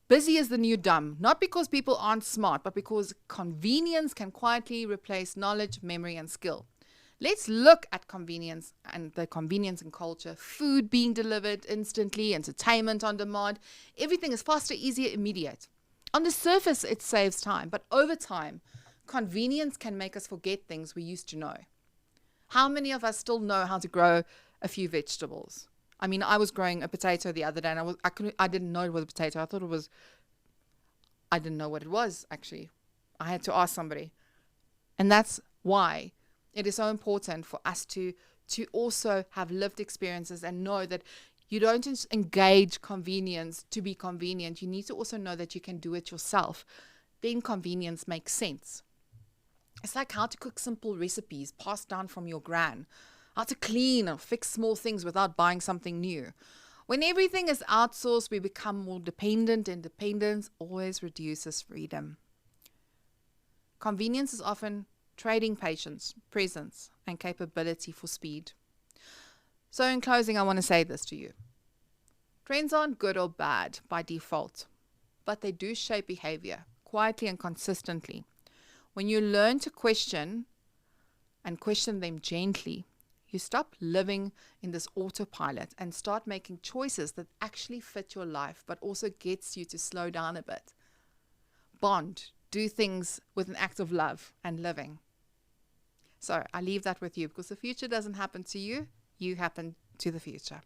Busy is the new dumb, not because people aren't smart, but because convenience can quietly replace knowledge, memory, and skill. Let's look at convenience and the convenience in culture. Food being delivered instantly, entertainment on demand. Everything is faster, easier, immediate. On the surface, it saves time, but over time, convenience can make us forget things we used to know. How many of us still know how to grow a few vegetables? I mean, I was growing a potato the other day, and I didn't know it was a potato. I didn't know what it was, actually. I had to ask somebody. And that's why it is so important for us to also have lived experiences and know that you don't just engage convenience to be convenient. You need to also know that you can do it yourself. Then convenience makes sense. It's like how to cook simple recipes passed down from your gran. How to clean or fix small things without buying something new. When everything is outsourced, we become more dependent, and dependence always reduces freedom. Convenience is often trading patience, presence, and capability for speed. So in closing, I want to say this to you. Trends aren't good or bad by default, but they do shape behavior quietly and consistently. When you learn to question and question them gently, you stop living in this autopilot and start making choices that actually fit your life, but also gets you to slow down a bit. Bond, do things with an act of love and living. So I leave that with you, because the future doesn't happen to you, you happen to the future.